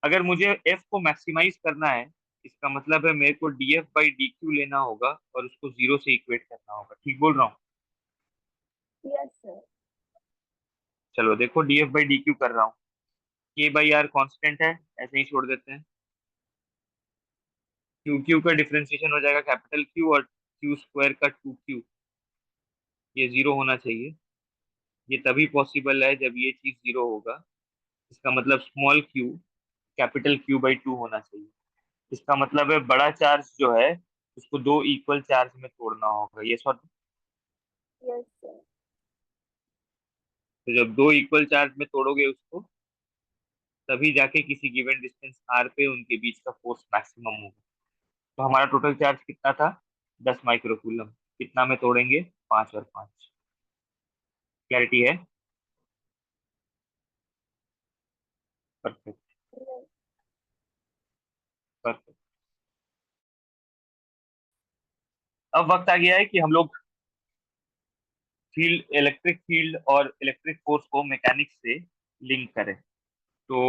अगर मुझे एफ को मैक्सिमाइज करना है, इसका मतलब है मेरे को dF/dq लेना होगा और उसको जीरो से इक्वेट करना होगा। ठीक बोल रहा हूँ? Yes sir. चलो देखो, dF/dq कर रहा हूँ। k/r कांस्टेंट है, ऐसे ही छोड़ देते हैं। क्यू का डिफरेंशिएशन हो जाएगा कैपिटल क्यू, और Q² का 2q, ये जीरो होना चाहिए। ये तभी पॉसिबल है जब ये चीज जीरो होगा। इसका मतलब स्मॉल क्यू कैपिटल Q/2 होना चाहिए। इसका मतलब है बड़ा चार्ज जो है उसको दो इक्वल चार्ज में तोड़ना होगा, ये सॉरी। Yes sir. तो जब दो इक्वल चार्ज में तोड़ोगे उसको, तभी जाके किसी गिवन डिस्टेंस आर पे उनके बीच का फोर्स मैक्सिमम होगा। तो हमारा टोटल चार्ज कितना था? 10 माइक्रोकूलम। कितना में तोड़ेंगे? 5 और 5। क्लैरिटी है? परफेक्ट। परफेक्ट। अब वक्त आ गया है कि हम लोग फील्ड, इलेक्ट्रिक फील्ड और इलेक्ट्रिक फोर्स को मैकेनिक्स से लिंक करें। तो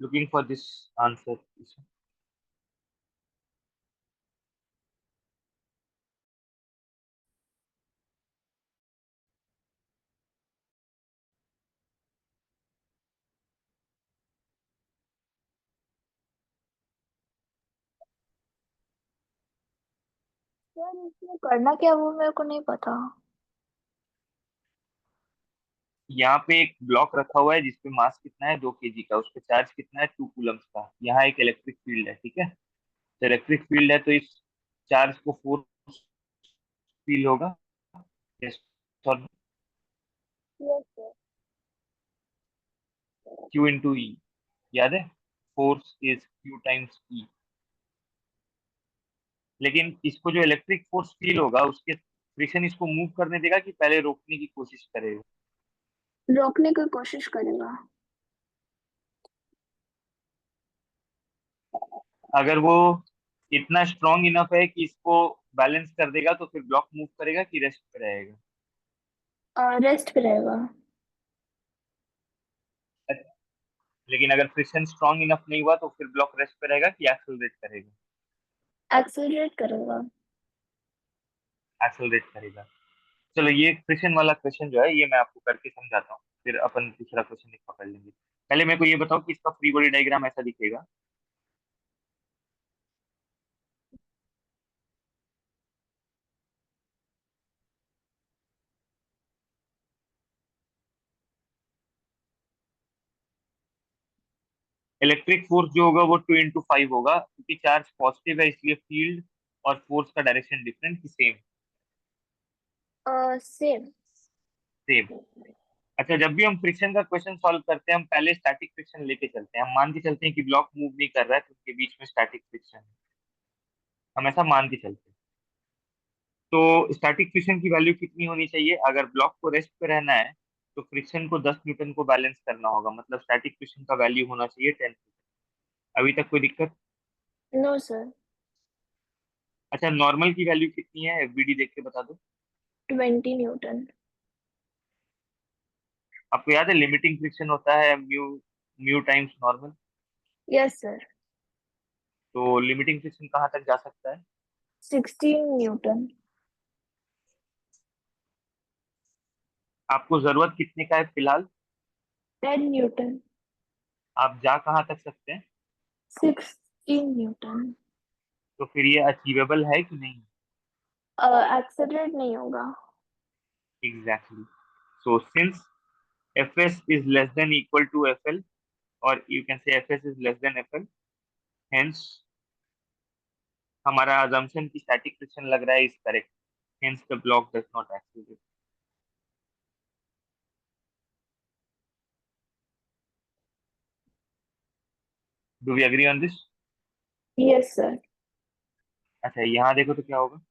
लुकिंग फॉर दिस आंसर। यार इसमें करना क्या वो मेरे को नहीं पता। यहाँ पे एक ब्लॉक रखा हुआ है जिसपे मास कितना है, 2 kg का, उस पे चार्ज कितना है, 2 कूलम्स का। यहाँ एक इलेक्ट्रिक फील्ड है, ठीक है। तो इलेक्ट्रिक फील्ड है तो इस चार्ज को फोर्स फील होगा। Yes or no? Yes sir. Q into E, याद है? Force is Q times E. लेकिन इसको जो इलेक्ट्रिक फोर्स फील होगा, उसके फ्रिक्शन इसको मूव करने देगा कि पहले रोकने की कोशिश करेगा? रोकने की कोशिश करेगा। अगर वो इतना स्ट्रांग इनफ है कि इसको बैलेंस कर देगा तो फिर ब्लॉक मूव करेगा कि रेस्ट पे रहेगा? रेस्ट पे रहेगा। लेकिन अगर फ्रिक्शन स्ट्रांग इनफ नहीं हुआ तो फिर ब्लॉक रेस्ट पे रहेगा कि एक्सेलरेट करेगा? एक्सेलरेट करेगा। एक्सेलरेट करेगा। चलो ये फ्रिक्शन वाला क्वेश्चन जो है ये मैं आपको करके समझाता हूँ, फिर अपन दूसरा क्वेश्चन पकड़ लेंगे। पहले मेरे को ये बताओ कि इसका फ्री बॉडी डायग्राम ऐसा दिखेगा। इलेक्ट्रिक फोर्स जो होगा वो 2 into 5 होगा, क्योंकि चार्ज पॉजिटिव है इसलिए फील्ड और फोर्स का डायरेक्शन डिफरेंट कि सेम? सेम। सेम। अच्छा, जब भी हम फ्रिक्शन का क्वेश्चन सॉल्व करते हैं हम पहले स्टैटिक फ्रिक्शन लेके चलते हैं। हम मान के चलते हैं कि ब्लॉक मूव नहीं कर रहा है तो उनके बीच में स्टैटिक फ्रिक्शन है। हम ऐसा मान के चलते हैं। तो स्टैटिक फ्रिक्शन की वैल्यू कितनी होनी चाहिए? अगर ब्लॉक को रेस्ट पे रहना है तो फ्रिक्शन को 10 न्यूटन को बैलेंस करना होगा, मतलब स्टैटिक फ्रिक्शन का वैल्यू होना चाहिए 10। अभी तक कोई दिक्कत? No sir. अच्छा, नॉर्मल की वैल्यू कितनी है? एफबीडी देख के बता दो। 20 न्यूटन। आपको याद है लिमिटिंग फ्रिक्शन होता है mu, mu times normal. Yes sir. तो लिमिटिंग फ्रिक्शन कहाँ तक जा सकता है? 16 न्यूटन। आपको जरूरत कितने का है फिलहाल? 10 न्यूटन। आप जा कहाँ तक सकते हैं? 16 न्यूटन। तो फिर ये अचीवेबल है कि नहीं? एक्सेलरेट नहीं होगा। Exactly. So since Fs is less than equal to Fl, or you can say Fs is less than Fl, hence हमारा assumption की static friction लग रहा है is correct, hence the block does not accelerate. Do we agree on this? Yes sir. अच्छा, यहाँ देखो तो क्या होगा।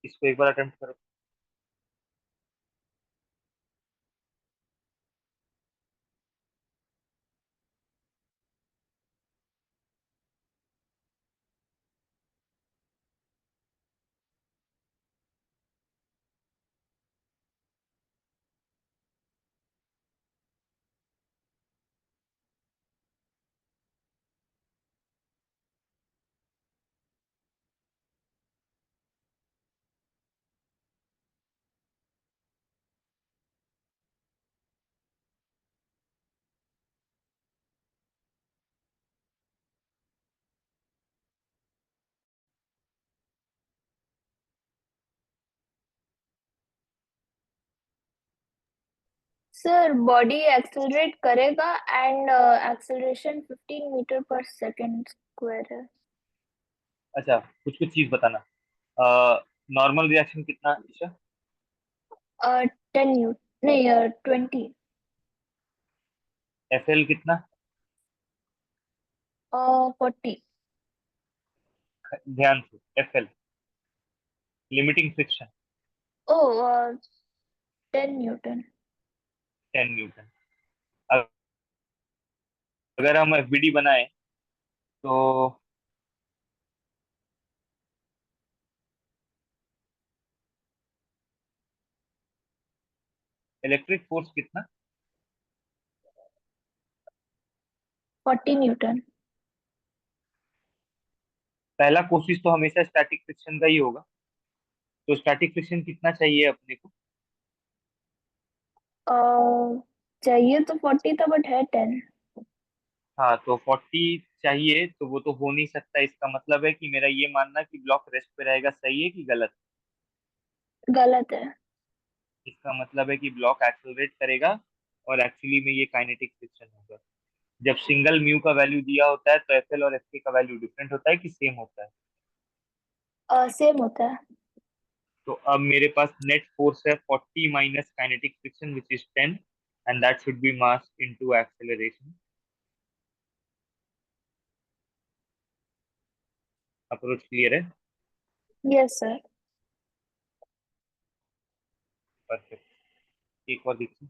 इसको एक बार अटेम्प्ट करो। सर बॉडी एक्सेलरेट करेगा एंड एक्सेलरेशन 15 मीटर पर सेकेंड स्क्वायर है। अच्छा, कुछ कुछ चीज बताना। नॉर्मल रिएक्शन कितना ईशा? 10 न्यूट, नहीं 20। एफ एल कितना? 40। ध्यान से, एफ एल, लिमिटिंग फ्रिक्शन। ओ 10 न्यूटन। 10 न्यूटन। अगर हम एफबीडी बनाए तो इलेक्ट्रिक फोर्स कितना? 40 न्यूटन। पहला कोशिश तो हमेशा स्टैटिक फ्रिक्शन का ही होगा। तो स्टैटिक फ्रिक्शन कितना चाहिए अपने को? चाहिए तो 40 था बट है 10। हाँ, तो 40 चाहिए तो वो तो हो नहीं सकता। इसका मतलब है कि मेरा ये मानना कि ब्लॉक रेस्ट पे रहेगा सही है कि गलत? गलत है। इसका मतलब है कि ब्लॉक एक्सेलरेट करेगा और एक्चुअली में ये काइनेटिक फ्रिक्शन होगा। जब सिंगल म्यू का वैल्यू दिया होता है तो एफ एल और एफ के का वैल्यू डिफरेंट होता है कि सेम होता है? सेम होता है। तो अब मेरे पास नेट फोर्स है 40 minus kinetic friction which is 10, and that should be mass into acceleration. Approach clear है? Yes sir. परफेक्ट। एक और देखिए।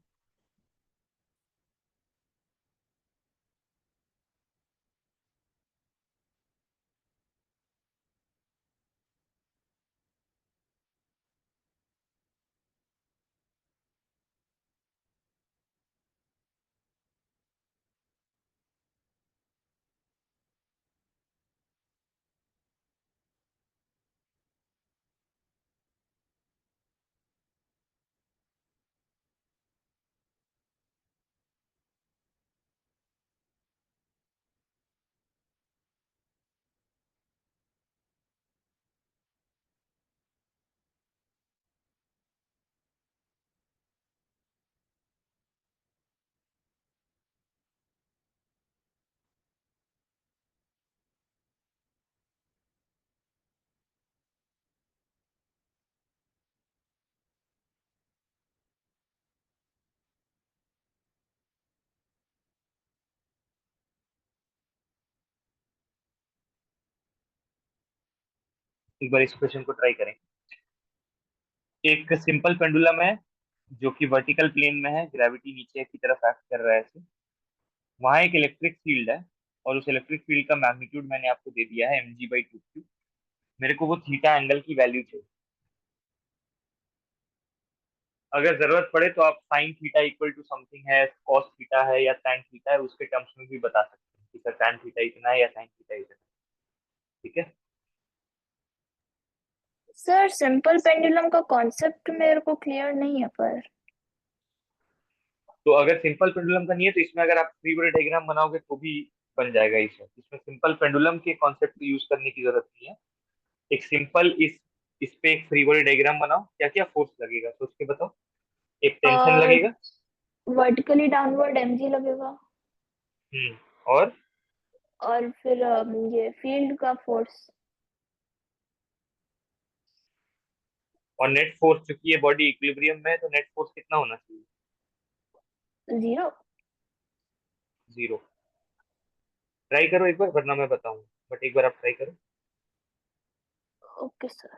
एक बार इस क्वेश्चन को ट्राई करें। एक सिंपल पेंडुलम है जो कि वर्टिकल प्लेन में है, ग्रेविटी नीचे की तरफ एक्ट कर रहा है ऐसे। वहां एक इलेक्ट्रिक फील्ड है और उस इलेक्ट्रिक फील्ड का मैग्नीट्यूड मैंने आपको दे दिया है mg/2q। मेरे को वो थीटा एंगल की वैल्यू चाहिए। अगर जरूरत पड़े तो आप sine theta equal to something है, कॉस थीटा है या tan थीटा है, उसके टर्म्स में भी बता सकते हैं कि सर tan थीटा इतना है या sin थीटा इतना है। ठीक है। सर सिंपल पेंडुलम का कॉन्सेप्ट मेरे को क्लियर नहीं है पर। तो अगर सिंपल पेंडुलम का नहीं है तो इसमें अगर आप फ्री बॉडी डायग्राम बनाओगे तो भी बन जाएगा। इसमें सिंपल पेंडुलम के कॉन्सेप्ट को यूज करने की जरूरत नहीं है। एक सिंपल इस पे एक फ्री बॉडी डायग्राम बनाओ। क्या क्या फोर्स लगेगा सोच के बताओ। एक टेंशन लगेगा। वर्टिकली डाउनवर्ड mg लगेगा। और और फिर ये फील्ड का फोर्स। और नेट फोर्स, चूंकि ये बॉडी इक्विलिब्रियम में है तो नेट फोर्स कितना होना चाहिए? 0। जीरो। ट्राई करो एक बार, वरना मैं बताऊंगा, बट एक बार आप ट्राई करो। Okay sir.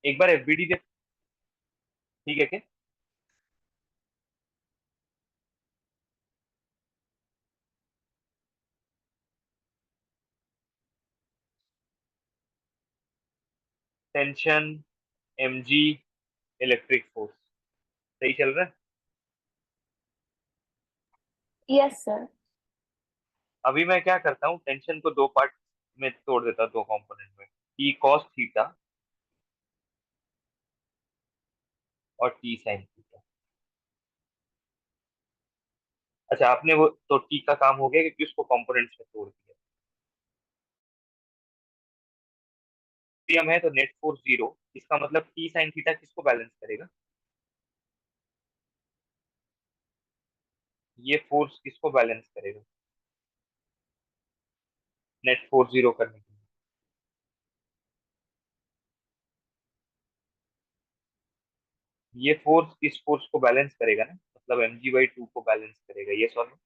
एक बार एफबीडी दे। ठीक है क्या? टेंशन, एमजी, इलेक्ट्रिक फोर्स, सही चल रहा है? Yes sir. अभी मैं क्या करता हूँ, टेंशन को दो पार्ट में तोड़ देता हूँ, दो कंपोनेंट में, टी कॉस थीटा और टी साइन थीटा। अच्छा, आपने वो तो टी का काम हो गया क्योंकि उसको कंपोनेंट्स में तोड़ दिया। हम है तो नेट फोर्स जीरो, इसका मतलब टी साइन थीटा किसको बैलेंस करेगा? ये फोर्स किसको बैलेंस करेगा नेट फोर्स जीरो करने के लिए? ये फोर्स किस फोर्स को बैलेंस करेगा ना, मतलब mg/2 को बैलेंस करेगा, ये सॉल्व।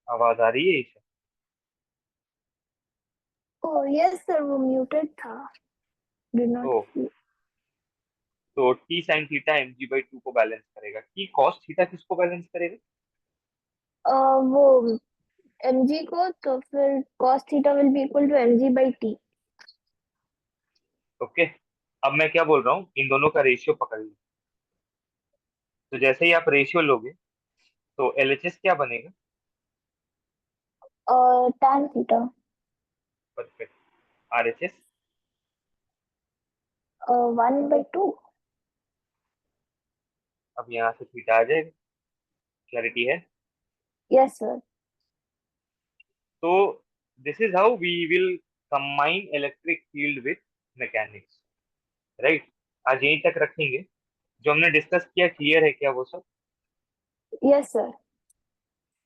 आवाज आ रही है इसे? ओह यस सर, वो म्यूटेड था, डिड तो नॉट सी। तो टी साइन थीटा mg/2 को बैलेंस करेगा, टी कॉस थीटा किसको बैलेंस करेगा? वो mg को, तो फिर cos theta will be equal to mg/t। Okay. अब मैं क्या बोल रहा हूँ, इन दोनों का रेशियो पकड़ लो। तो जैसे ही आप रेशियो लोगे तो एलएचएस क्या बनेगा? tan theta. परफेक्ट। आरएचएस? 1/2। अब यहाँ से थीटा आ जाएगा। क्लैरिटी है? Yes sir. तो this is how we will combine electric field with mechanics, right? आज यहीं तक रखेंगे। जो हमने डिस्कस किया क्लियर है क्या वो सब? Yes sir.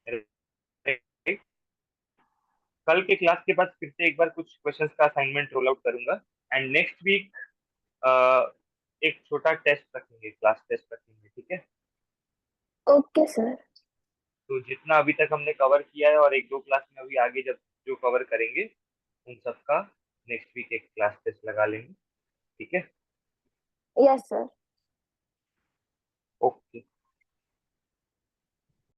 राइट। कल के क्लास के बाद फिर से एक बार कुछ क्वेश्चंस का असाइनमेंट रोल आउट करूंगा, एंड नेक्स्ट वीक एक छोटा टेस्ट रखेंगे, क्लास टेस्ट रखेंगे, ठीक है? Okay sir. तो जितना अभी तक हमने कवर किया है और एक दो क्लास में अभी आगे जब जो कवर करेंगे उन सबका नेक्स्ट वीक एक क्लास टेस्ट लगा लेंगे, ठीक है? Yes sir. ओके।